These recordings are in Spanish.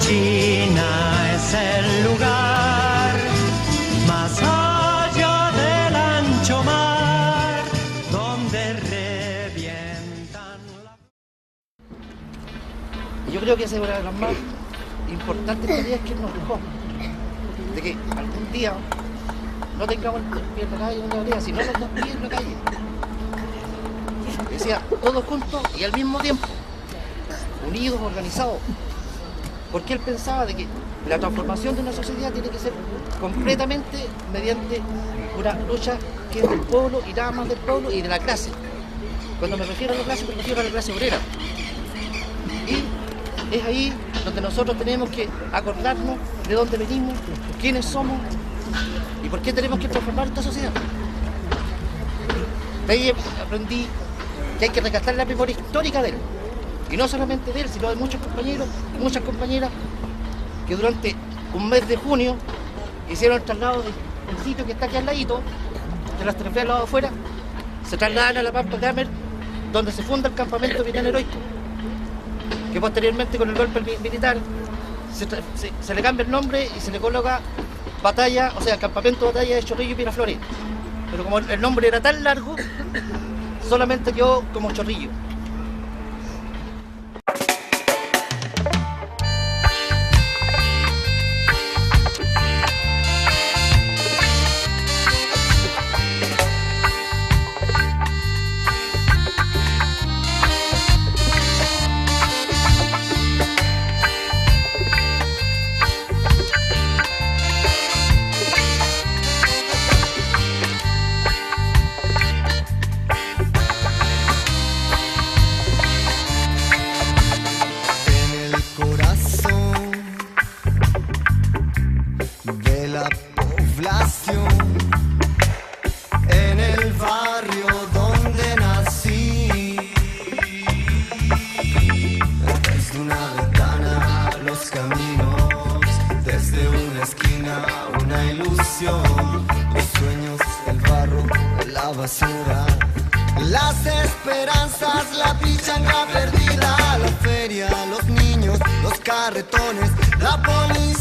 China es el lugar más allá del ancho mar donde revientan la... Yo creo que esa es una de las más importantes tareas que nos dejó, de que algún día no tengamos el pie en la calle, una aldea, sino los dos pies en la calle. Decía, todos juntos y al mismo tiempo, unidos, organizados. Porque él pensaba de que la transformación de una sociedad tiene que ser completamente mediante una lucha que es del pueblo y nada más del pueblo y de la clase. Cuando me refiero a la clase, me refiero a la clase obrera. Y es ahí donde nosotros tenemos que acordarnos de dónde venimos, quiénes somos y por qué tenemos que transformar esta sociedad. De ahí aprendí que hay que rescatar la memoria histórica de él. Y no solamente de él, sino de muchos compañeros y muchas compañeras que durante un mes de junio hicieron el traslado del sitio que está aquí al ladito, de las Tres al lado de afuera, se trasladan a la Pampa de Amer, donde se funda el campamento militar heroico, que posteriormente con el golpe militar se le cambia el nombre y se le coloca batalla, o sea, campamento de batalla de Chorrillo y Piraflores. Pero como el nombre era tan largo, solamente quedó como Chorrillo. En el barrio donde nací, desde una ventana los caminos, desde una esquina una ilusión, los sueños, el barro, la basura, las esperanzas, la pichanga perdida, la feria, los niños, los carretones, la policía.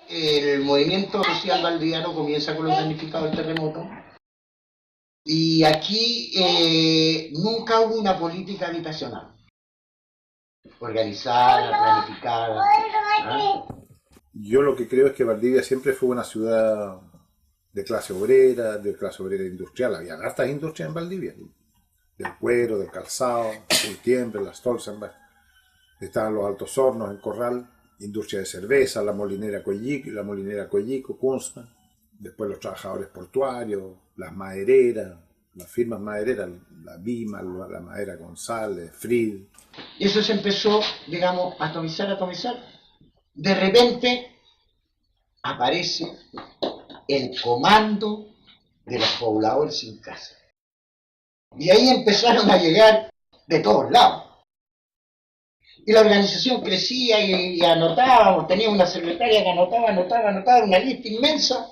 El movimiento social valdiviano comienza con los damnificados del terremoto y aquí nunca hubo una política habitacional organizada, planificada. Yo lo que creo es que Valdivia siempre fue una ciudad de clase obrera industrial. Había hartas industrias en Valdivia, del cuero, del calzado, el tiembre, las Stolzenberg. Estaban los altos hornos en Corral, industria de cerveza, la molinera Collico, Kunstmann, después los trabajadores portuarios, las madereras, las firmas madereras, la Bima, la madera González, Fried. Y eso se empezó, digamos, a atomizar. De repente aparece el comando de los pobladores sin casa. Y ahí empezaron a llegar de todos lados. Y la organización crecía y anotábamos, tenía una secretaria que anotaba una lista inmensa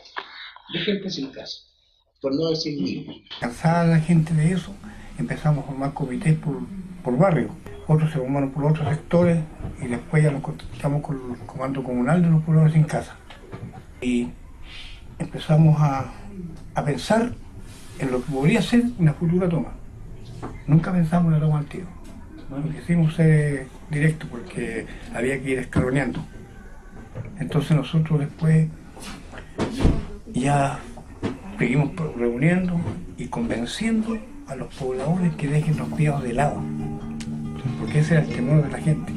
de gente sin casa, por no decir niños. Cansada la gente de eso, empezamos a formar comités por barrio. Otros se formaron por otros sectores y después ya nos contactamos con el comando comunal de los pobladores sin casa. Y empezamos a pensar en lo que podría ser una futura toma. Nunca pensamos en la toma al tiro. Lo que hicimos ser directo porque había que ir escaloneando. Entonces nosotros después ya seguimos reuniendo y convenciendo a los pobladores que dejen los miedos de lado, porque ese era el temor de la gente.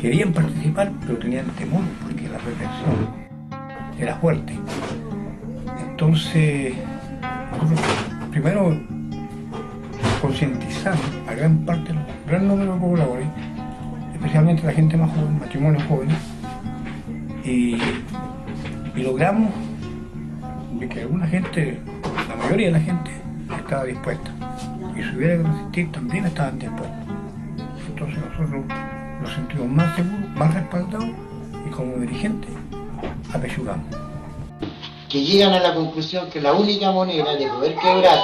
Querían participar, pero tenían temor porque la represión era fuerte. Entonces, nosotros primero concientizamos a gran número de pobladores, especialmente la gente más joven, matrimonios jóvenes, y logramos de que alguna gente, la mayoría de la gente, estaba dispuesta. Y si hubiera que resistir, también estaban dispuestos. Entonces nosotros nos sentimos más seguros, más respaldados, y como dirigentes apechugamos. Que llegan a la conclusión que la única manera de poder quebrar,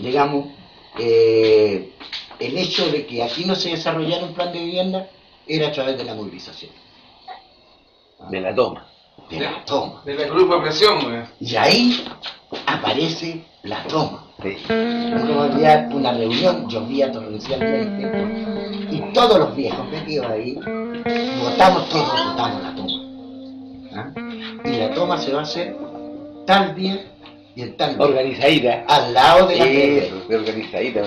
digamos, el hecho de que aquí no se desarrollara un plan de vivienda era a través de la movilización. De la toma. De la toma. Del grupo de presión, güey. Y ahí aparece la toma. Sí. No había una reunión, llovía torrencialmente, y todos los viejos metidos ahí, votamos la toma. ¿Ah? Y la toma se va a hacer tal día y en tal día. Organizadita. Al lado de la Eso, organizadita.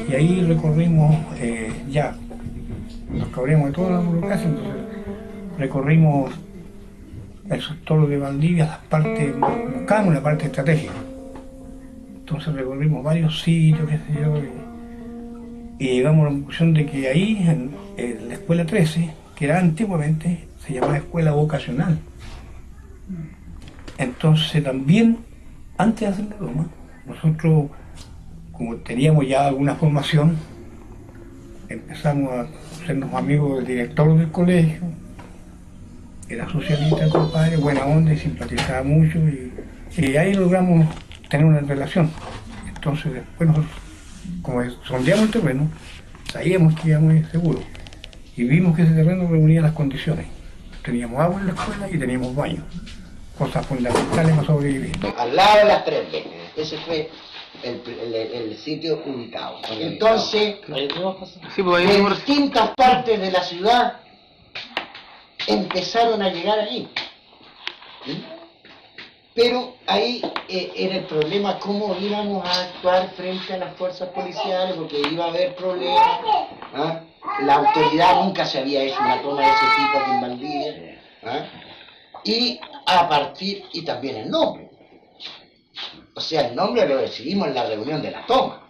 Y ahí recorrimos, ya, nos cubrimos de toda la burocracia, entonces recorrimos el sector de Valdivia, las partes, buscamos una parte estratégica. Entonces recorrimos varios sitios, qué sé yo, y llegamos a la conclusión de que ahí, en la escuela 13, que era antiguamente, se llamaba escuela vocacional. Entonces también, antes de hacer la toma, nosotros, como teníamos ya alguna formación, empezamos a hacernos amigos del director del colegio. Era socialista, compadre, buena onda y simpatizaba mucho, y ahí logramos tener una relación. Entonces después nosotros, como sondeamos el terreno, sabíamos que íbamos seguros, y vimos que ese terreno reunía las condiciones. Teníamos agua en la escuela y teníamos baño, cosas fundamentales para sobrevivir. Al lado de las 3 veces. Ese fue el sitio ubicado. Entonces, Sí, pues de ahí distintas partes de la ciudad empezaron a llegar allí. ¿Sí? Pero ahí era el problema cómo íbamos a actuar frente a las fuerzas policiales, porque iba a haber problemas. ¿Ah? La autoridad nunca se había hecho una toma de ese tipo aquí en Valdivia. ¿Ah? Y también el nombre. O sea, el nombre lo decidimos en la reunión de la toma.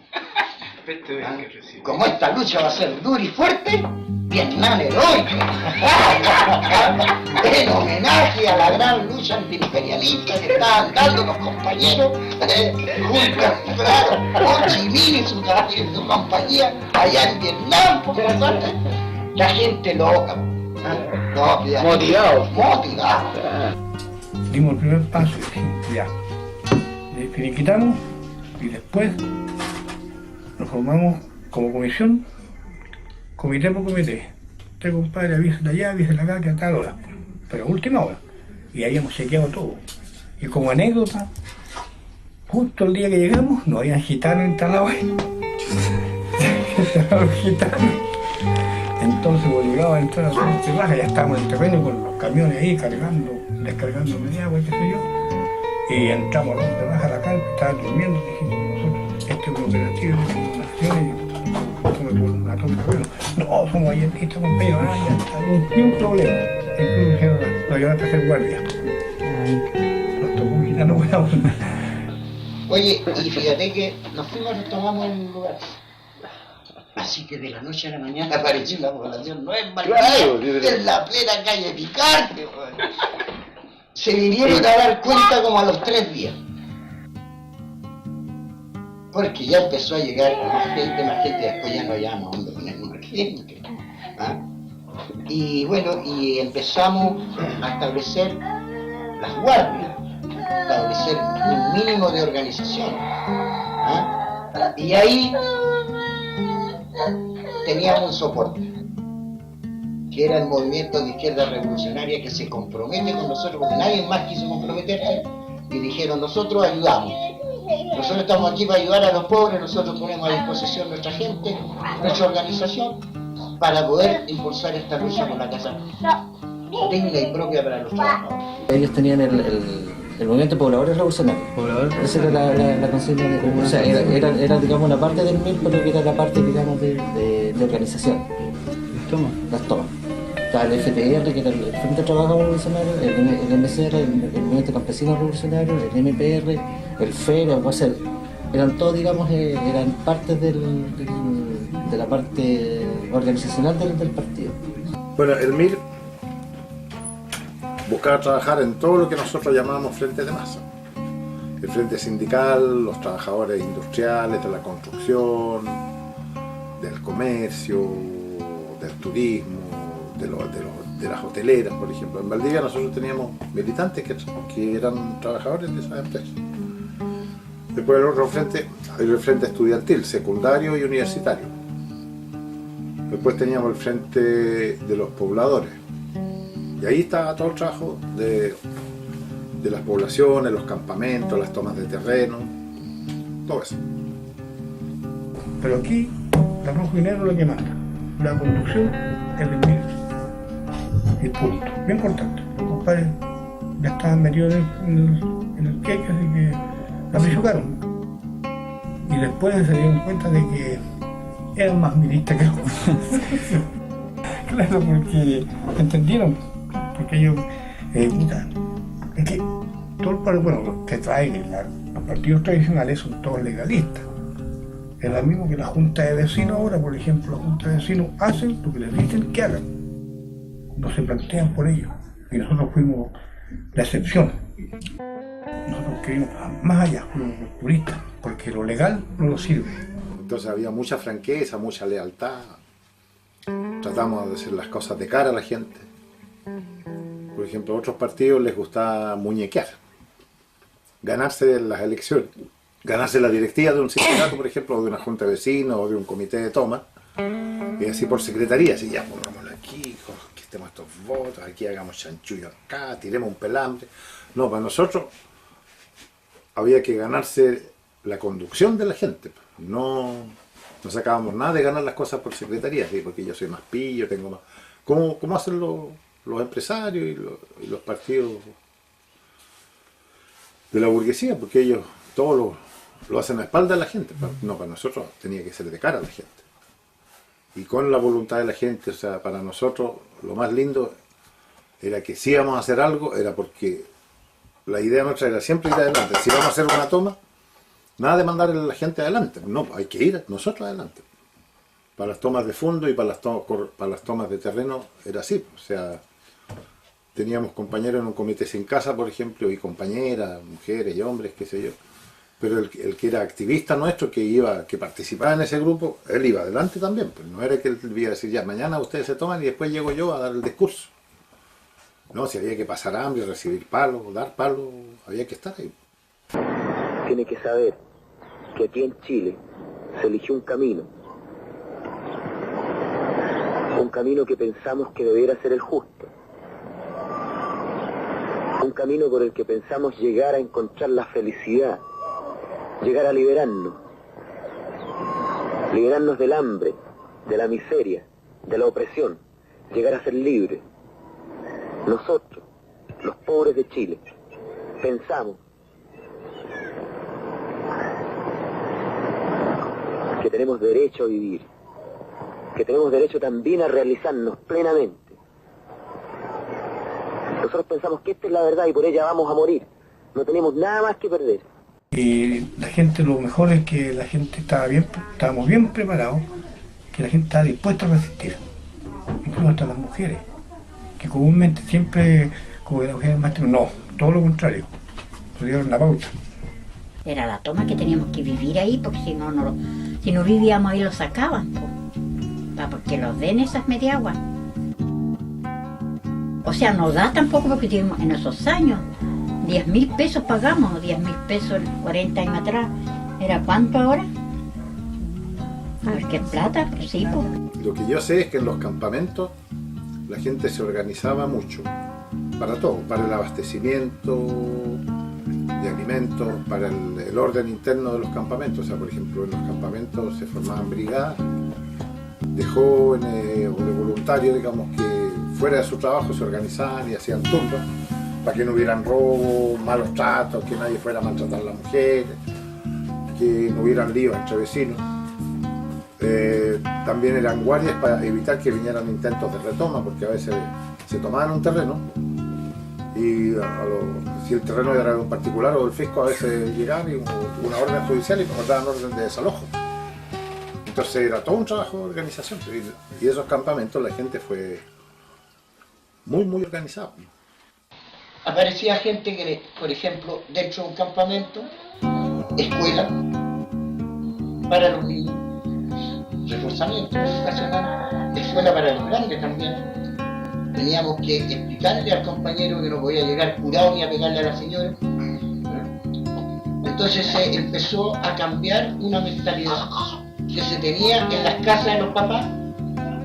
¿Ah? Como esta lucha va a ser dura y fuerte, Vietnam heroico. En homenaje a la gran lucha antiimperialista que estaban dando los compañeros claro, Ho Chi Minh y su compañía allá en Vietnam, porque la gente loca. Motivado. Dimos el primer paso y dijimos, ya, le finiquitamos, y después nos formamos como comisión, comité por comité. Usted, compadre, avísela allá, avísela acá, que a tal hora, pero a última hora. Y ahí hemos chequeado todo. Y como anécdota, justo el día que llegamos, no habían gitanos instalados ahí. Gitanos. Entonces obligaba a entrar a hacer baja, ya estábamos en el terreno con los camiones ahí cargando, descargando de agua, qué sé yo. Y entramos a los baja a la carpa, estaban durmiendo, dijimos nosotros, este es un operativo, una acción, una toma de terreno. No, somos allentistas, compañeros, ya está, ni un problema. Incluso dijeron, lo llevaste a hacer guardia. Nos tocó un gitano buena onda. Oye, y fíjate que nos fuimos, nos tomamos el lugar. Así que de la noche a la mañana apareció la población nueva en Valdivia, Claro, en la plena calle Picarte. Se vinieron a dar cuenta como a los 3 días. Porque ya empezó a llegar más gente, después ya no hallábamos dónde poner más gente. ¿Ah? Y bueno, y empezamos a establecer las guardias, establecer un mínimo de organización. ¿Ah? Y ahí teníamos un soporte, que era el movimiento de izquierda revolucionaria, que se compromete con nosotros, porque nadie más quiso comprometerse, y dijeron, nosotros ayudamos. Nosotros estamos aquí para ayudar a los pobres, nosotros ponemos a disposición nuestra gente, nuestra organización, para poder impulsar esta lucha por la casa digna y propia para los trabajadores. Ellos tenían El movimiento poblador es revolucionario. Esa era la consigna. O sea, era digamos, una parte del MIR, pero que era la parte, digamos, de organización. Las tomas. Estaba el FTR, que era el Frente de Trabajo Revolucionario, el MCR, el Movimiento Campesino Revolucionario, el MPR, el FER, el UACEL. Eran todos, digamos, eran partes de la parte organizacional del partido. Bueno, el MIR buscaba trabajar en todo lo que nosotros llamábamos frente de masa. El frente sindical, los trabajadores industriales, de la construcción, del comercio, del turismo, de las hoteleras, por ejemplo. En Valdivia nosotros teníamos militantes que eran trabajadores de esas empresas. Después el otro frente, el frente estudiantil, secundario y universitario. Después teníamos el frente de los pobladores. Y ahí estaba todo el trabajo de las poblaciones, los campamentos, las tomas de terreno, todo eso. Pero aquí, la rojo y negro es lo que manda. La conducción es el MIR. El punto. Bien importante. Los compadres ya estaban metidos en el queque, así que la pichucaron. Y después se dieron cuenta de que eran más miristas que los claro, porque entendieron. Porque ellos, puta, es que todo el pueblo, bueno, que trae, los partidos tradicionales son todos legalistas. Es lo mismo que la Junta de Vecinos ahora, por ejemplo, la Junta de Vecinos hacen lo que les dicen que hagan. No se plantean por ello. Y nosotros fuimos la excepción. Nosotros queríamos más allá, fuimos puristas, porque lo legal no nos sirve. Entonces había mucha franqueza, mucha lealtad. Tratamos de hacer las cosas de cara a la gente. Por ejemplo, a otros partidos les gustaba muñequear, ganarse las elecciones, ganarse la directiva de un sindicato, por ejemplo, o de una junta de vecinos o de un comité de toma, y así por secretaría, así ya pongámoslo aquí, conquistemos estos votos, aquí hagamos chanchullo acá, tiremos un pelambre. No, para nosotros había que ganarse la conducción de la gente, no sacábamos nada de ganar las cosas por secretaría, ¿sí? Porque yo soy más pillo, tengo más... ¿Cómo hacen los empresarios y los partidos de la burguesía? Porque ellos todo lo hacen a espaldas de la gente. No, para nosotros tenía que ser de cara a la gente. Y con la voluntad de la gente, o sea, para nosotros lo más lindo era que si íbamos a hacer algo, era porque la idea nuestra era siempre ir adelante. Si vamos a hacer una toma, nada de mandar a la gente adelante. No, hay que ir nosotros adelante. Para las tomas de fondo y para las tomas de terreno era así. O sea, teníamos compañeros en un comité sin casa, por ejemplo, y compañeras, mujeres y hombres, qué sé yo. Pero el que era activista nuestro, que participaba en ese grupo, él iba adelante también. Pues no era que él iba a decir, ya, mañana ustedes se toman y después llego yo a dar el discurso. No, si había que pasar hambre, recibir palos, dar palos, había que estar ahí. Tiene que saber que aquí en Chile se eligió un camino que pensamos que debiera ser el justo, un camino por el que pensamos llegar a encontrar la felicidad, llegar a liberarnos del hambre, de la miseria, de la opresión, llegar a ser libres. Nosotros, los pobres de Chile, pensamos que tenemos derecho a vivir, que tenemos derecho también a realizarnos plenamente. Nosotros pensamos que esta es la verdad y por ella vamos a morir. No tenemos nada más que perder. Y la gente, lo mejor es que la gente estábamos bien preparados, que la gente estaba dispuesta a resistir. Incluso hasta las mujeres, que comúnmente siempre, como las mujeres más no, todo lo contrario, nos dieron la pauta. Era la toma que teníamos que vivir ahí, porque si no vivíamos ahí lo sacaban, para porque los den esas mediaguas. O sea, no da tampoco porque tuvimos en esos años 10.000 pesos pagamos, 10.000 pesos 40 años atrás. ¿Era cuánto ahora? A ver qué plata, sí, pues. Lo que yo sé es que en los campamentos la gente se organizaba mucho, para todo, para el abastecimiento de alimentos, para el orden interno de los campamentos. O sea, por ejemplo, en los campamentos se formaban brigadas de jóvenes o de voluntarios, digamos, que fuera de su trabajo se organizaban y hacían turnos para que no hubieran robos, malos tratos, que nadie fuera a maltratar a la mujer, que no hubieran líos entre vecinos. También eran guardias para evitar que vinieran intentos de retoma, porque a veces se tomaban un terreno y si el terreno era de un particular o del fisco, a veces llegaban y una orden judicial y nos daban orden de desalojo. Entonces era todo un trabajo de organización y esos campamentos la gente fue muy organizada. Aparecía gente que, por ejemplo, dentro de un campamento, escuela para los niños, reforzamiento educacional, escuela para los grandes también. Teníamos que explicarle al compañero que no podía llegar curado ni a pegarle a la señora. Entonces se empezó a cambiar una mentalidad que se tenía en las casas de los papás,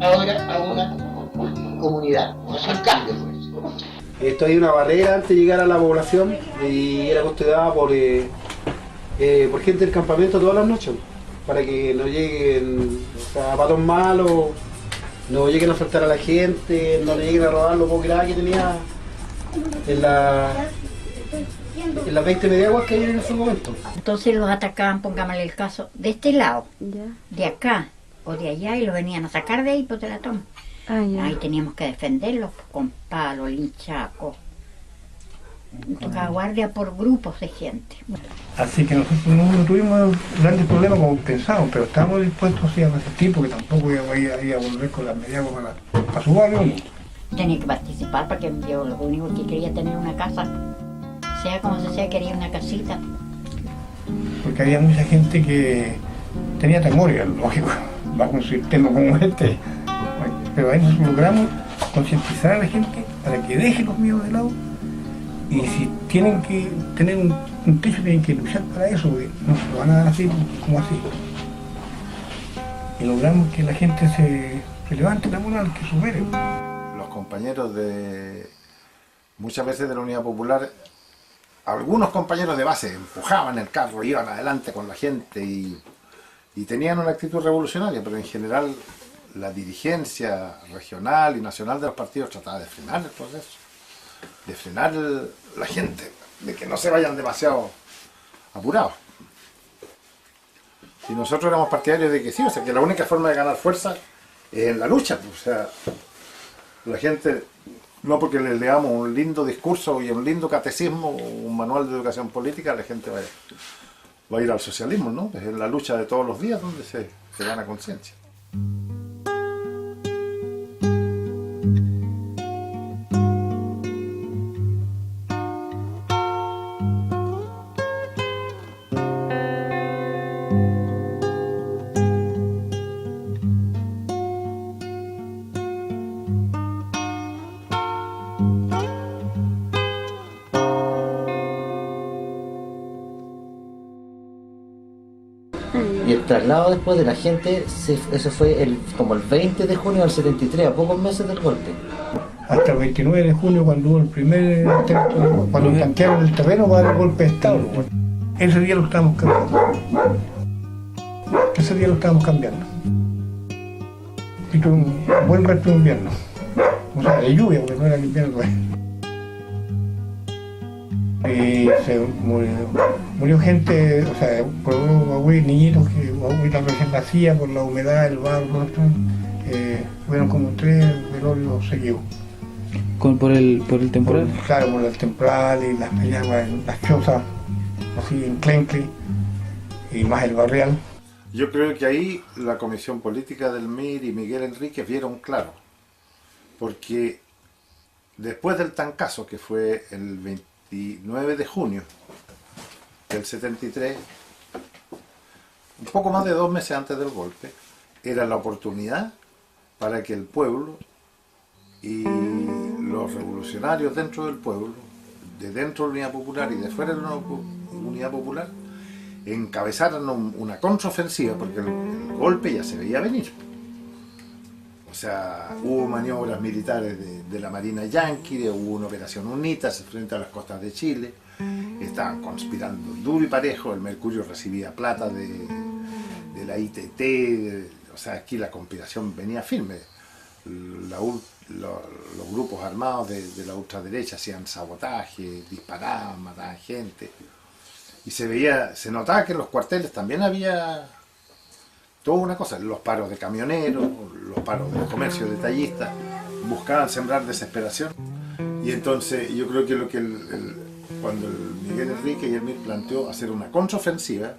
ahora a una comunidad. O sea, el cambio fue eso. Esto hay una barrera antes de llegar a la población y era custodiada por gente del campamento todas las noches, para que no lleguen zapatos malos, no lleguen a faltar a la gente, no le lleguen a robar lo poco grave que tenía en las 20 mediaguas que hay en ese momento. Entonces los atacaban, pongámosle el caso, de este lado, de acá o de allá, y los venían a sacar de ahí por de la toma. Ahí teníamos que defenderlos con palos, linchacos. Tocaba guardia por grupos de gente. Así que nosotros no tuvimos grandes problemas como pensábamos, pero estábamos dispuestos a resistir porque tampoco iba a volver con las mediaguas para su barrio. ¿No? Tenía que participar porque yo lo único que quería tener una casa, sea como sea, quería una casita. Porque había mucha gente que tenía temor, lógico, bajo un sistema como este. Pero ahí nosotros logramos concientizar a la gente para que deje los miedos de lado. Y si tienen que tener un techo, tienen que luchar para eso, porque no se lo van a dar así como así. Y logramos que la gente se levante la moral, que supere. Los compañeros muchas veces de la Unidad Popular, algunos compañeros de base empujaban el carro, iban adelante con la gente y tenían una actitud revolucionaria, pero en general la dirigencia regional y nacional de los partidos trataba de frenar el proceso, de frenar la gente, de que no se vayan demasiado apurados. Y nosotros éramos partidarios de que sí, o sea, que la única forma de ganar fuerza es en la lucha. O sea, la gente, no porque le leamos un lindo discurso y un lindo catecismo, un manual de educación política, la gente va a ir al socialismo, ¿no? Es en la lucha de todos los días donde se gana conciencia. Y el traslado después de la gente, eso fue como el 20 de junio del 73, a pocos meses del golpe. Hasta el 29 de junio, cuando hubo el primer intento, cuando tanquearon el terreno para dar el golpe de Estado. Ese día lo estábamos cambiando. Y tuvo un buen resto de invierno. O sea, de lluvia, porque no era el invierno todavía. Y se murió gente, o sea, por niñitos que guaguitas recién nacían por la humedad, el barro, fueron como 3 velorios seguidos. ¿Por el temporal? Claro, por el temporal y las mediaguas, las chozas, así en Clencle, y más el barrial. Yo creo que ahí la Comisión Política del MIR y Miguel Enríquez vieron claro, porque después del tancazo, que fue el 29 de junio del 73, un poco más de 2 meses antes del golpe, era la oportunidad para que el pueblo y los revolucionarios dentro del pueblo, de dentro de la Unidad Popular y de fuera de la Unidad Popular, encabezaran una contraofensiva, porque el golpe ya se veía venir. O sea, hubo maniobras militares de la Marina Yanqui, hubo una operación UNITAS frente a las costas de Chile, estaban conspirando duro y parejo, el Mercurio recibía plata de la ITT, o sea, aquí la conspiración venía firme. los grupos armados de la ultraderecha hacían sabotaje, disparaban, mataban gente. Y se notaba que en los cuarteles también había toda una cosa, los paros de camioneros, los paros del comercio detallistas, buscaban sembrar desesperación. Y entonces yo creo que cuando el Miguel Enrique y el MIR planteó hacer una contraofensiva,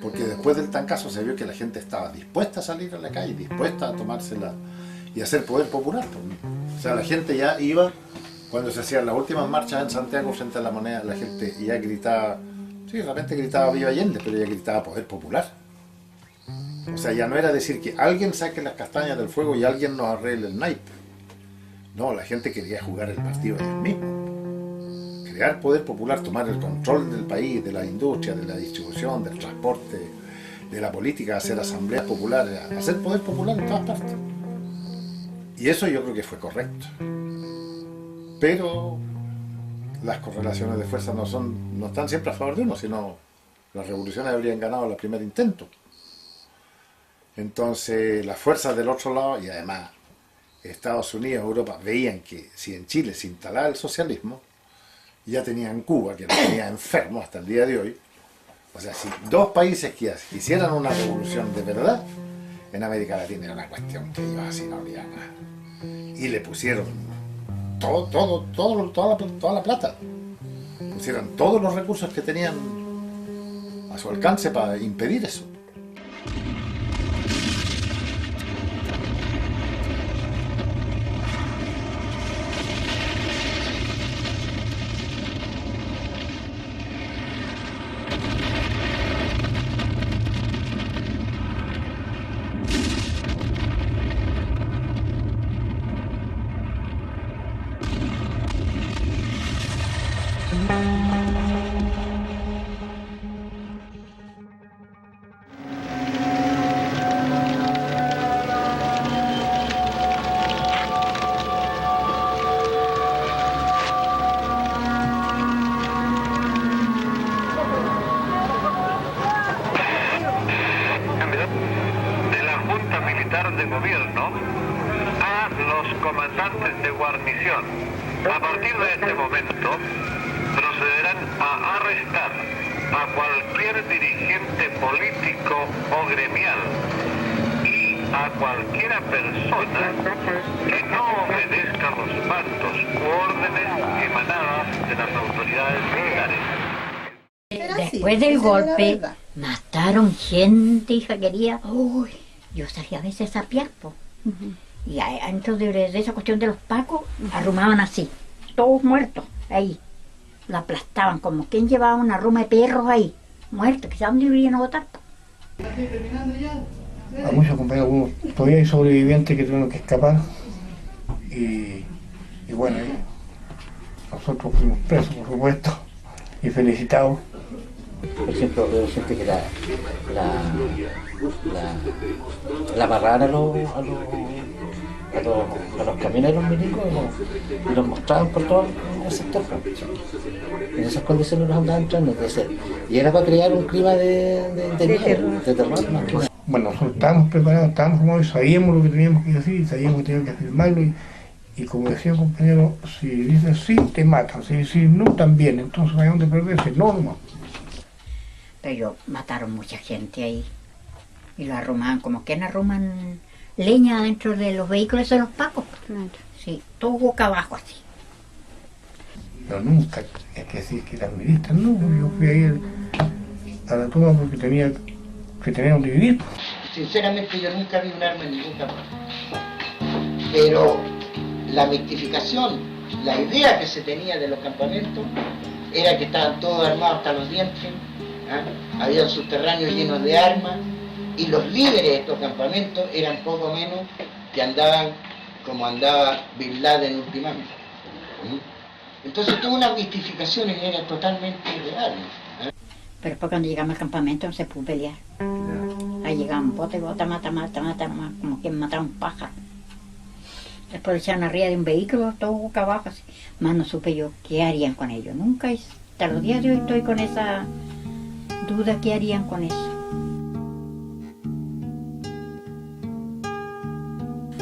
porque después del tancazo se vio que la gente estaba dispuesta a salir a la calle, dispuesta a tomársela y hacer poder popular. O sea, la gente ya iba, cuando se hacían las últimas marchas en Santiago frente a la Moneda, la gente ya gritaba, sí, realmente gritaba Viva Allende, pero ya gritaba poder popular. O sea, ya no era decir que alguien saque las castañas del fuego y alguien nos arregle el naipe. No, la gente quería jugar el partido ellos mismos. Crear poder popular, tomar el control del país, de la industria, de la distribución, del transporte, de la política, hacer asambleas populares, hacer poder popular en todas partes. Y eso yo creo que fue correcto. Pero las correlaciones de fuerza no están siempre a favor de uno, sino las revoluciones habrían ganado al primer intento. Entonces las fuerzas del otro lado, y además Estados Unidos, Europa, veían que si en Chile se instalaba el socialismo, ya tenían Cuba, que lo tenía enfermo hasta el día de hoy. O sea, si dos países que hicieran una revolución de verdad, en América Latina era una cuestión que ellos así no olían nada. Y le pusieron toda la plata. Pusieron todos los recursos que tenían a su alcance para impedir eso. de gobierno a los comandantes de guarnición. A partir de este momento procederán a arrestar a cualquier dirigente político o gremial y a cualquiera persona que no obedezca los mandos u órdenes emanadas de las autoridades militares. Después del golpe, mataron gente, hija quería. Uy, yo salía a veces a sapear, po. Y antes de esa cuestión de los pacos, arrumaban así, todos muertos, ahí. Lo aplastaban, como quien llevaba una ruma de perros ahí, muertos, quizás dónde irían a votar. A muchos compañeros, todavía hay sobrevivientes que tuvieron que escapar. Y bueno, nosotros fuimos presos, por supuesto, y felicitados. Por ejemplo, veo gente que la amarraban a los camioneros milicos y los mostraban por todo el sector. En esas condiciones los andaban entrando. Y era para crear un clima de terror más que nada. Bueno, nosotros estábamos preparados, estábamos formados y sabíamos lo que teníamos que decir, sabíamos que teníamos que afirmarlo. Y como decía el compañero, si dices sí, te matan, si dices no, también. Entonces no hay donde perderse, no. Pero mataron mucha gente ahí. Y lo arrumaban, como que arruman leña dentro de los vehículos de los pacos. Claro. Sí, todo boca abajo así. Pero nunca, hay que decir que las militas no, yo fui ahí a la tumba porque tenía donde vivir. Sinceramente yo nunca vi un arma en ningún campo. Pero la mitificación, la idea que se tenía de los campamentos era que estaban todos armados hasta los dientes, había subterráneos llenos de armas y los líderes de estos campamentos eran poco menos que andaban como andaba Bin Laden últimamente. Entonces todas unas mistificaciones eran totalmente irreales. Pero después cuando llegamos al campamento no se pudo pelear. Ahí llegaban bote, mata, nomás, como quien mataba un pájaro. Después le echaron arriba de un vehículo, todo boca abajo así. Más no supe yo qué harían con ellos. Nunca, hasta los días de hoy estoy con esa duda qué harían con eso.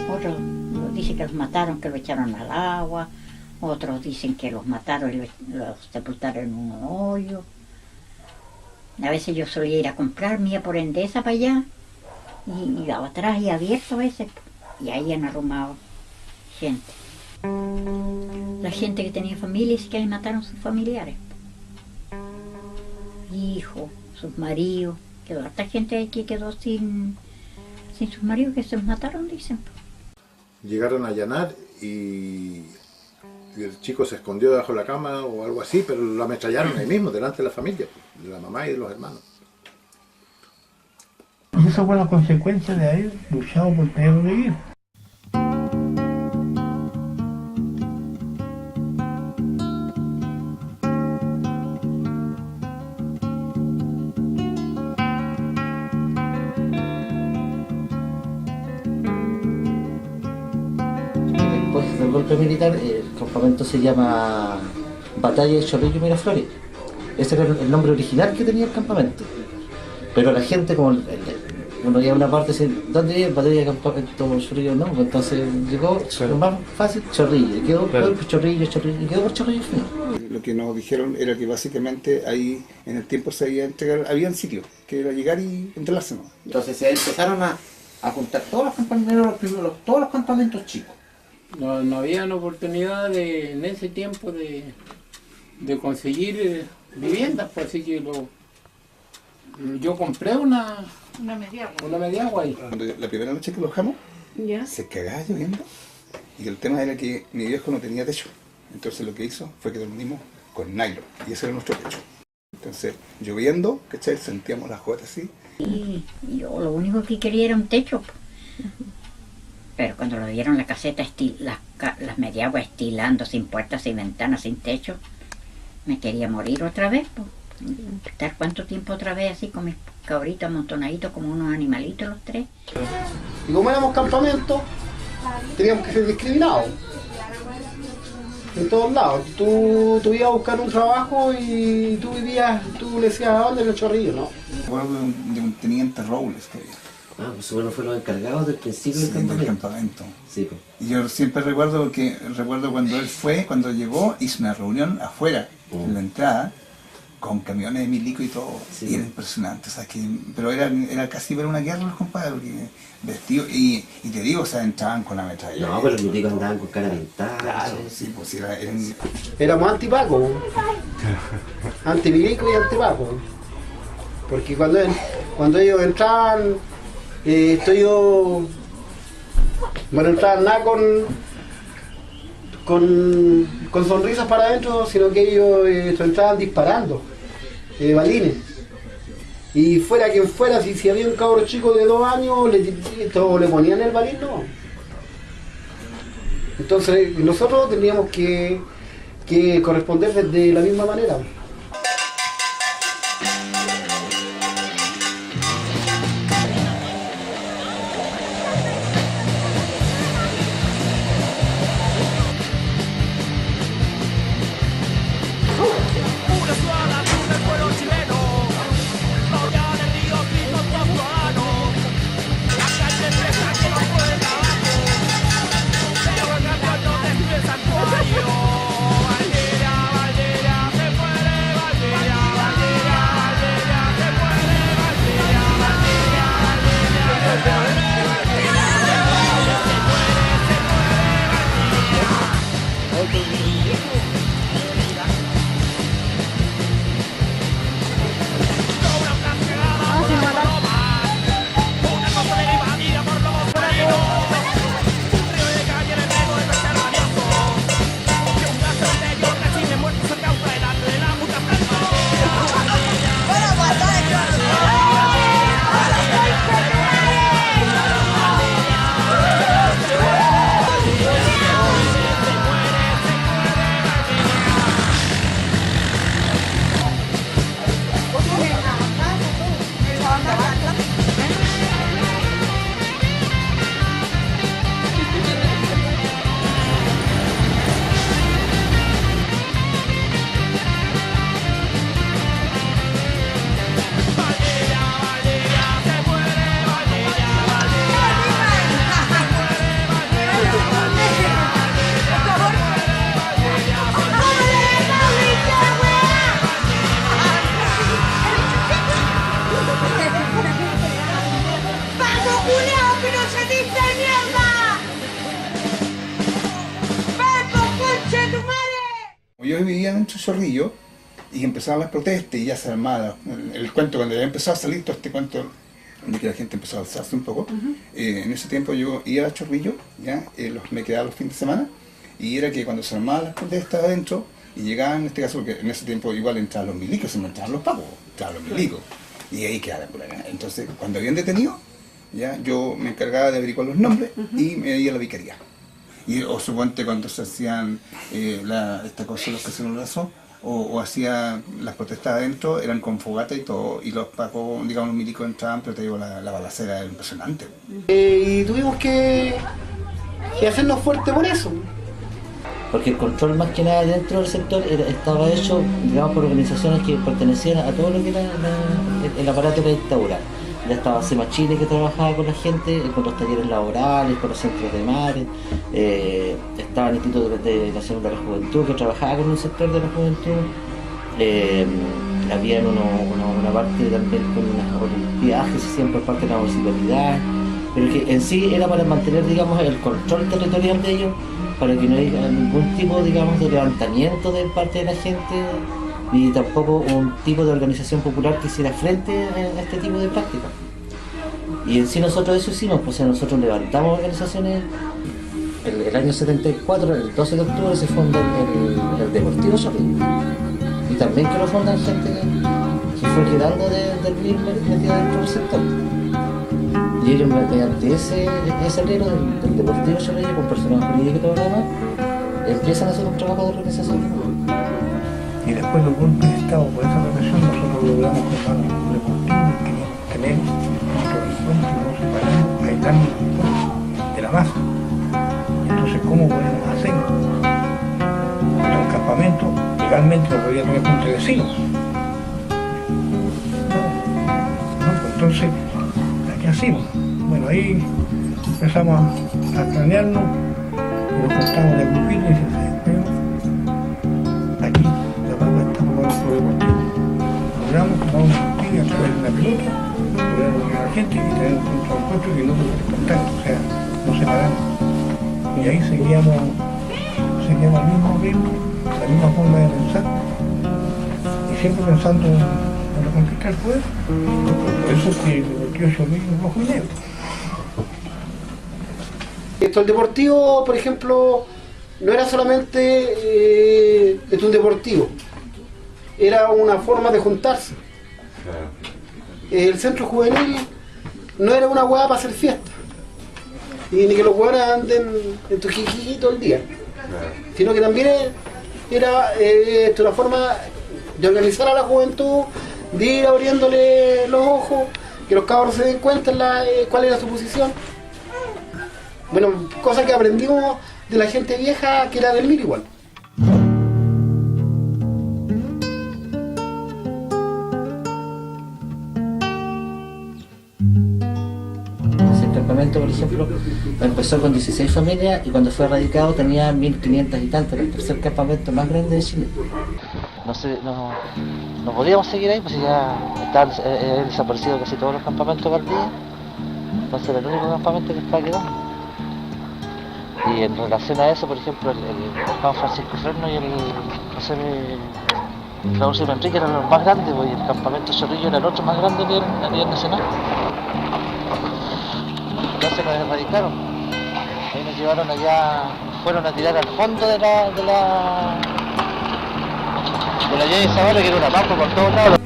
Otro dice dicen que los mataron, que lo echaron al agua, otros dicen que los mataron y los sepultaron en un hoyo. A veces yo solía ir a comprar, me iba por Endesa para allá, y atrás y abierto a veces, y ahí han arrumado gente. La gente que tenía familia dice que ahí mataron sus familiares, hijos, sus maridos, quedó harta gente ahí que quedó sin sus maridos, que se los mataron, dicen. Llegaron a allanar y el chico se escondió debajo de la cama o algo así, pero lo ametrallaron ahí mismo, delante de la familia, de la mamá y de los hermanos. Y esa fue la consecuencia de haber luchado por poder vivir. Después del golpe militar, el campamento se llama Batalla de Chorrillo y Miraflores. Ese era el nombre original que tenía el campamento. Pero la gente, como uno llega a una parte y dice, ¿dónde es Batalla de Campamento Chorrillo? No, entonces llegó, lo más fácil, Chorrillo. Y quedó por Chorrillo, y quedó por Chorrillo al final. Lo que nos dijeron era que básicamente ahí en el tiempo se había entregar, habían sitios, que era llegar y entrelarse, ¿no? Entonces se empezaron a juntar todos los compañeros, todos los campamentos chicos. No había oportunidad en ese tiempo de conseguir viviendas, pues así que yo compré una mediagua ahí. La primera noche que lo dejamos, se cagaba lloviendo y el tema era que mi viejo no tenía techo. Entonces lo que hizo fue que dormimos con nylon y ese era nuestro techo. Entonces, lloviendo, ¿cachai? Sentíamos las gotas así. Y yo lo único que quería era un techo. Pero cuando lo vieron la caseta, las mediaguas estilando, sin puertas, sin ventanas, sin techo, me quería morir otra vez. Estar cuánto tiempo otra vez así con mis cabritos amontonaditos como unos animalitos los tres. Y como éramos campamento, teníamos que ser discriminados. En todos lados. Tú ibas a buscar un trabajo y tú le decías, ¿a dónde? En el Chorrillo, ¿no? Recuerdo de un teniente Robles que había. Ah, pues bueno, fueron los encargados del principio del campamento. Sí, pues. Y yo siempre recuerdo cuando él cuando llegó, hizo una reunión afuera, en la entrada, con camiones de milico y todo, y era impresionante, o sea, pero era casi ver una guerra los compadres, porque vestidos, y te digo, o sea, entraban con la metralla. No, pero los milicos andaban con cara pintada. Claro, sí, pues eran... Éramos antipaco, antimilico y antipaco, porque cuando ellos entraban, no entraban nada con sonrisas para adentro, sino que ellos entraban disparando balines. Y fuera quien fuera, si había un cabro chico de 2 años, le ponían el balín, no. Entonces nosotros teníamos que corresponder de la misma manera. Valdera, se muere. Chorrillos y empezaron las protestas y ya se armaba el cuento, cuando ya empezó a salir todo este cuento de que la gente empezó a alzarse un poco. En ese tiempo yo iba a Chorrillos, me quedaba los fines de semana, y era que cuando se armaban las protestas adentro y llegaban, en este caso, porque en ese tiempo igual entraban los milicos, se entraban los pacos, entraban los milicos, y ahí quedaban por acá. Entonces, cuando habían detenido, yo me encargaba de averiguar los nombres y me iba a la vicaría. Y, o suponte cuando se hacían esta cosa, los cacerolazos, o hacía las protestas adentro, eran con fogata y todo, y los pacos, digamos, los milicos entraban, pero te digo, la balacera era impresionante. Y tuvimos que hacernos fuerte por eso. Porque el control más que nada dentro del sector estaba hecho, digamos, por organizaciones que pertenecían a todo lo que era el aparato de la dictadura. Ya estaba SEMA Chile, que trabajaba con la gente, con los talleres laborales, con los centros de mares, estaba el Instituto de Nacional de la Juventud, que trabajaba con un sector de la juventud, había una parte también con unas olimpiadas, siempre por parte de la municipalidad, pero que en sí era para mantener, digamos, el control territorial de ellos, para que no haya ningún tipo, digamos, de levantamiento de parte de la gente, ni tampoco un tipo de organización popular que hiciera frente a este tipo de prácticas. Y en sí nosotros eso hicimos, pues nosotros levantamos organizaciones. El año 74, el 12 de octubre, se funda el Deportivo Chorrillos. Y también que lo fundan gente que fue quedando del mismo metido dentro del sector. Y ellos, mediante ese alero del Deportivo Chorrillos, con personal jurídico y todo lo demás, empiezan a hacer un trabajo de organización. Y después de los golpes de Estado, por esa represión, nosotros logramos formar un deportivo que queríamos tener nuestro encuentro, no separarnos, aislarnos de la masa. Entonces, ¿cómo podemos hacerlo? Era un campamento, legalmente lo podía tener contra vecinos. Pues entonces, ¿qué hacemos? Bueno, ahí empezamos a planearnos, nos contamos de grupito y decimos, aquí logramos tomar una partida a través de una pelota, logramos unir a la gente y tener un punto de encuentro que no se contacto, o sea, nos separamos. Y ahí seguíamos al mismo ritmo, la misma forma de pensar, y siempre pensando en reconquistar el poder. Por eso es que el Deportivo Chorrillos es rojo y negro. El deportivo, por ejemplo, no era solamente un deportivo, era una forma de juntarse. El centro juvenil no era una hueá para hacer fiesta, y ni que los hueones anden en tu jijijí todo el día, sino que también era una forma de organizar a la juventud, de ir abriéndole los ojos, que los cabros se den cuenta cuál era su posición. Bueno, cosa que aprendimos de la gente vieja que era del MIR igual. Ese campamento, por ejemplo, empezó con 16 familias y cuando fue erradicado tenía 1500 y tantos, el tercer campamento más grande de Chile. No podíamos seguir ahí, pues ya estaban desaparecidos casi todos los campamentos de Valdivia, entonces era el único campamento que estaba quedando. Y en relación a eso, por ejemplo, el Juan Francisco Fresno y el Raúl Silva Enrique eran los más grandes, pues, y el campamento Chorrillos era el otro más grande a nivel nacional. Entonces nos erradicaron. Ahí nos llevaron allá, fueron a tirar al fondo de la llave Zavala, que era una pampa por todos lados.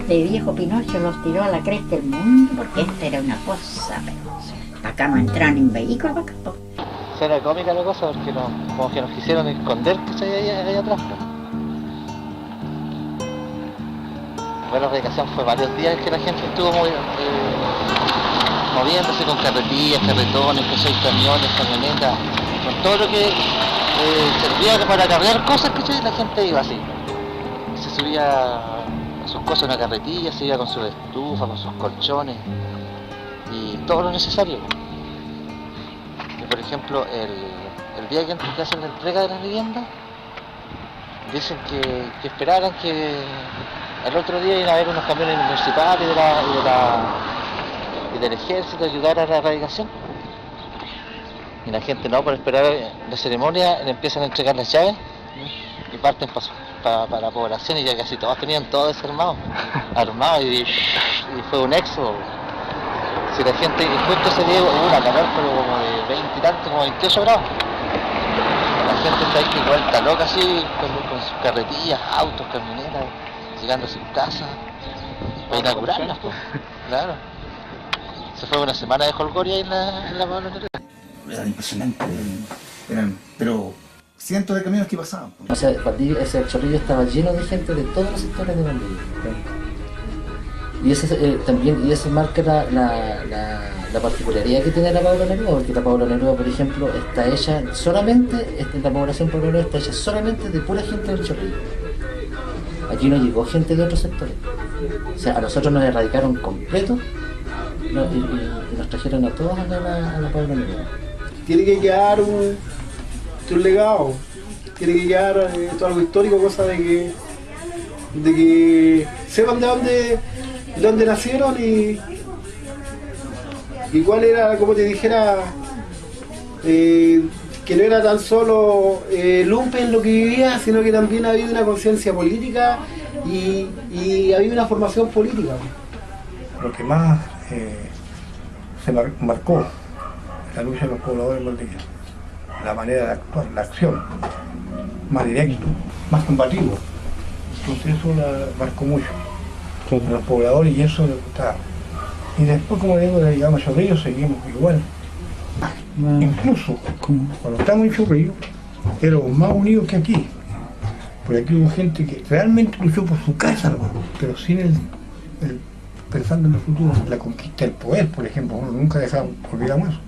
El viejo Pinocho los tiró a la cresta del mundo porque esta era una cosa, pero acá no entraron en vehículos, acá. Era cómica la cosa porque como que nos quisieron esconder que se ahí atrás. Bueno, la erradicación fue varios días que la gente estuvo moviéndose con carretillas, carretones, camiones, camionetas, con todo lo que servía para cargar cosas, que la gente iba así. Se subía a sus cosas en una carretilla, se iba con su estufa, con sus colchones y todo lo necesario. Por ejemplo, el día que hacen la entrega de las viviendas, dicen que esperaran que el otro día iban a haber unos camiones municipales y del ejército a ayudar a la erradicación. Y la gente no, por esperar la ceremonia, le empiezan a entregar las llaves y parten para su para la población y ya casi todos tenían todo desarmado, armado y fue un éxodo. Si la gente, justo ese día hubo una calor pero como de 20 y tanto, como 28 grados. La gente está ahí que vuelta loca así, con sus carretillas, autos, camionetas, llegando a sus casas, para inaugurarlas, pues. Claro. Se fue una semana de jolgorio ahí en la Pablo Neruda. Era impresionante, pero cientos de camiones que pasaban. O sea, Valdivia, ese Chorrillo estaba lleno de gente de todos los sectores de Valdivia. Y eso también, y eso marca la particularidad que tiene la Pablo Neruda, porque la Pablo Neruda, por ejemplo, está hecha solamente, la población Pablo Neruda está hecha solamente de pura gente del Chorrillo. Aquí no llegó gente de otros sectores. O sea, a nosotros nos erradicaron completo y nos trajeron a todos a la Pablo Neruda. Tiene que quedar un legado, tiene que quedar algo histórico, cosa de que sepan de dónde nacieron y cuál era, como te dijera, que no era tan solo lumpen lo que vivía, sino que también había una conciencia política y había una formación política. Lo que más se marcó la lucha de los pobladores de Valdivia, la manera de actuar, la acción, más directo, más combativo. Entonces eso la marcó mucho a los pobladores y eso les gustaba. Y después, como digo, le llegamos a Chorrillo, seguimos igual. Incluso cuando estamos en Chorrillo, éramos más unidos que aquí. Porque aquí hubo gente que realmente luchó por su casa, ¿no? Pero sin pensando en el futuro, la conquista del poder, por ejemplo, nunca olvidamos eso.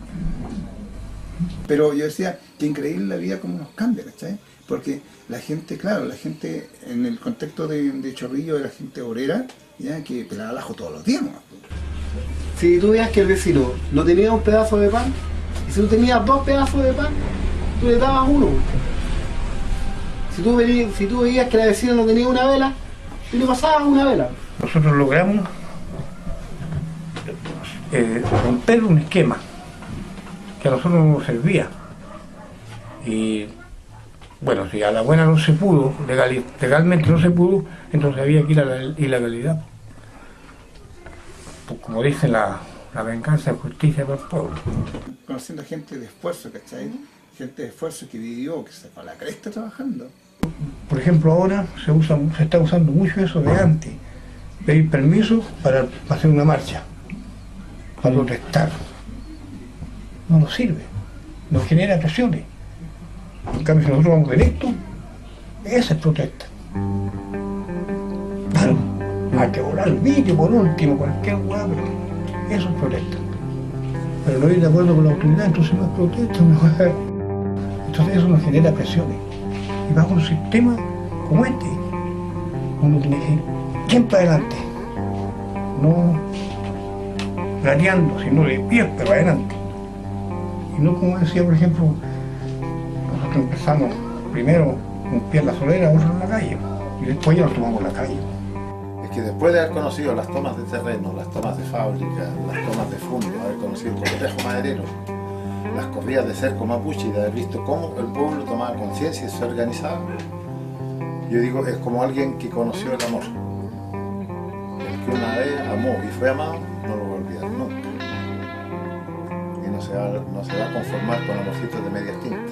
Pero yo decía, que increíble la vida como nos cambia, ¿cachai? Porque la gente, claro, la gente en el contexto de Chorrillo era gente obrera, ya que pelaba el ajo todos los días, ¿no? Si tú veías que el vecino no tenía un pedazo de pan, y si tú tenías 2 pedazos de pan, tú le dabas uno. Si tú veías que la vecina no tenía una vela, tú le pasabas una vela. Nosotros logramos romper un esquema que a nosotros no nos servía. Y bueno, si a la buena no se pudo, legalmente no se pudo, entonces había que ir a la ilegalidad. Pues como dice la venganza es justicia para el pueblo. Conociendo gente de esfuerzo, ¿cachai? Gente de esfuerzo que vivió, que se fue a la cresta trabajando. Por ejemplo, ahora se está usando mucho eso de antes, pedir permiso para hacer una marcha, para protestar. No nos sirve, nos genera presiones. En cambio, si nosotros vamos directo, esa es protesta. Claro, hay que volar el vídeo por último, cualquier hueá, pero eso es protesta. Pero no ir de acuerdo con la autoridad, entonces no es protesta, entonces eso nos genera presiones. Y bajo un sistema como este, uno tiene que ir siempre adelante, no gateando, sino de pie, pero adelante. Y no como decía, por ejemplo, nosotros empezamos primero un pie en la solera, otro en la calle, y después ya nos tomamos la calle. Es que después de haber conocido las tomas de terreno, las tomas de fábrica, las tomas de fondo, haber conocido el cortejo maderero, las corridas de cerco mapuche y de haber visto cómo el pueblo tomaba conciencia y se organizaba, yo digo, es como alguien que conoció el amor. El que una vez amó y fue amado, no lo va a olvidar nunca. Y no se va a conformar con amorcitos de medias tintas.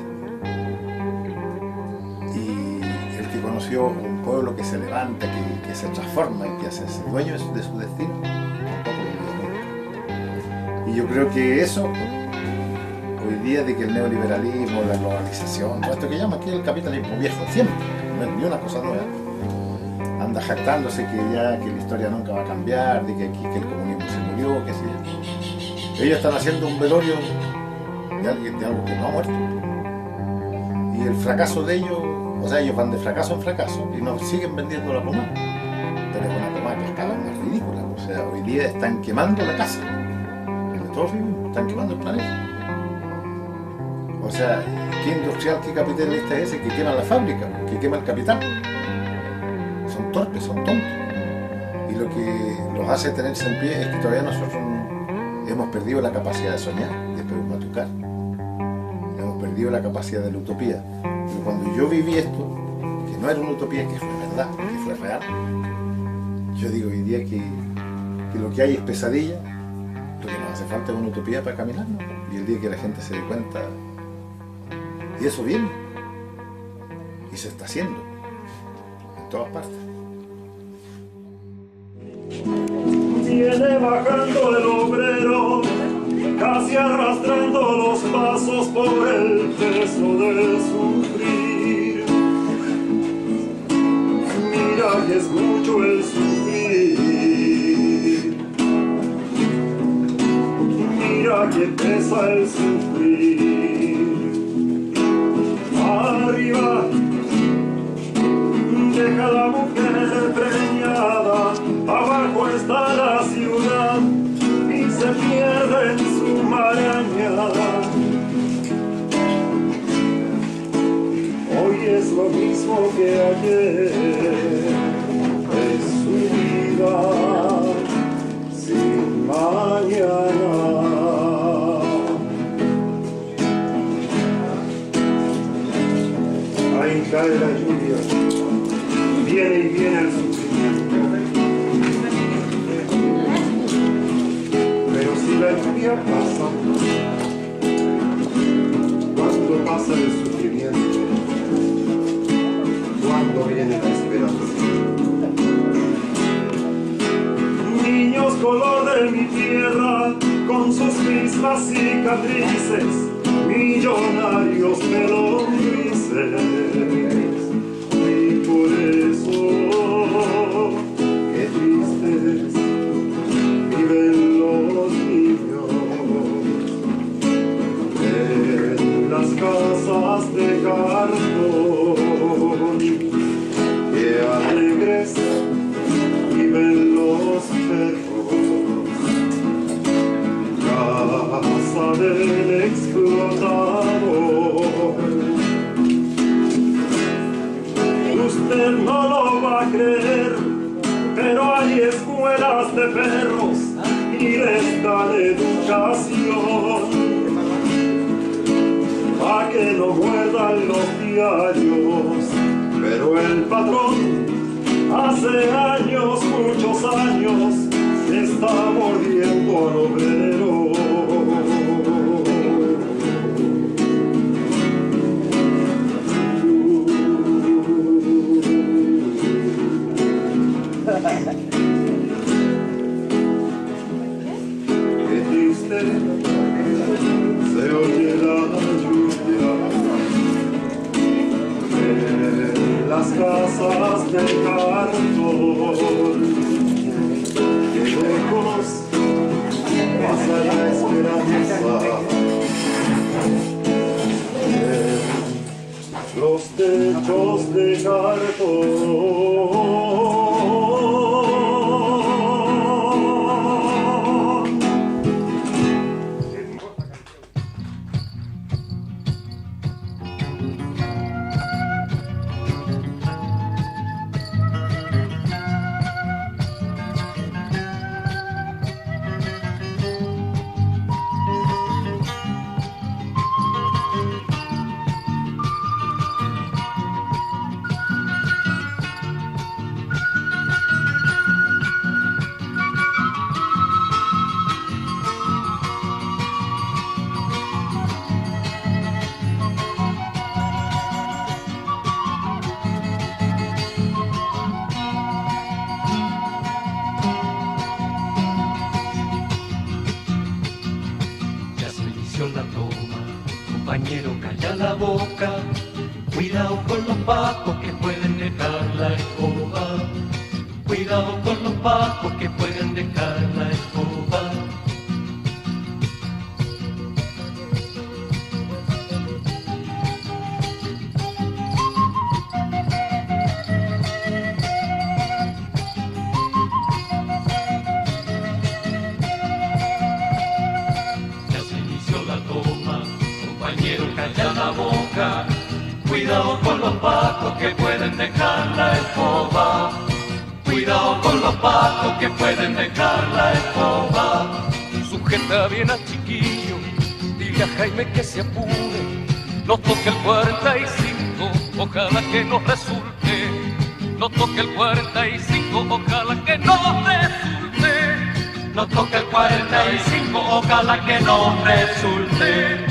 Y el que conoció un pueblo que se levanta, que se transforma y que hace dueño de su destino, tampoco lo olvida nunca. Y yo creo que eso, hoy día, de que el neoliberalismo, la globalización, todo esto que llaman aquí el capitalismo viejo, siempre, no es ni una cosa nueva, anda jactándose que la historia nunca va a cambiar, de que aquí que el comunismo se murió, que sí. Ellos están haciendo un velorio de algo que no ha muerto. Y el fracaso de ellos, o sea, ellos van de fracaso en fracaso y nos siguen vendiendo la pomada. Pero es una pomada que a escala más ridícula. O sea, hoy día están quemando la casa. En todos están quemando el planeta. O sea, ¿qué industrial, qué capitalista es ese que quema la fábrica, que quema el capital? Son torpes, son tontos. Y lo que los hace tenerse en pie es que todavía nosotros hemos perdido la capacidad de soñar, de matucar. Hemos perdido la capacidad de la utopía. Pero cuando yo viví esto, que no era una utopía, que fue verdad, que fue real. Yo digo hoy día que lo que hay es pesadilla, lo que nos hace falta es una utopía para caminar, ¿no? Y el día que la gente se dé cuenta, y eso viene, y se está haciendo, en todas partes. Viene bajando el obrero, casi arrastrando los pasos por el peso del sufrir. Mira que es mucho el sufrir. Mira que pesa el sufrir. Arriba deja la mujer preñada, abajo está la ciudad y se pierde en su marañada. Hoy es lo mismo que ayer, es su vida sin mañana. Ahí cae la lluvia, viene y viene el sufrimiento. Pero si la lluvia pasa, ¿cuándo pasa el sufrimiento? ¿Cuándo viene la esperanza? Niños color de mi tierra, con sus mismas cicatrices, millonarios pelombrices. Y por eso, qué tristes viven los niños en las casas de cartón. Qué alegres viven los perros, casa del explotador. Usted no lo va a creer, pero hay escuelas de perros y les dan educación, pa' que no muerdan los diarios. Pero el patrón hace años, muchos años, está mordiendo al obrero. Qué triste se oye la lluvia en las casas de cartón. Qué lejos pasa la esperanza en los techos de cartón. La toma, compañero, calla la boca, cuidado con los pacos que pueden dejar la escoba, cuidado con los pacos que pueden dejar la escoba. Calla la boca, cuidado con los pacos que pueden dejar la escoba, cuidado con los pacos que pueden dejar la escoba. Sujeta bien al chiquillo, dile a Jaime que se apure, nos toca el 45 ojalá que no resulte. No toque el 45, ojalá que no resulte. No toque el 45, ojalá que no resulte.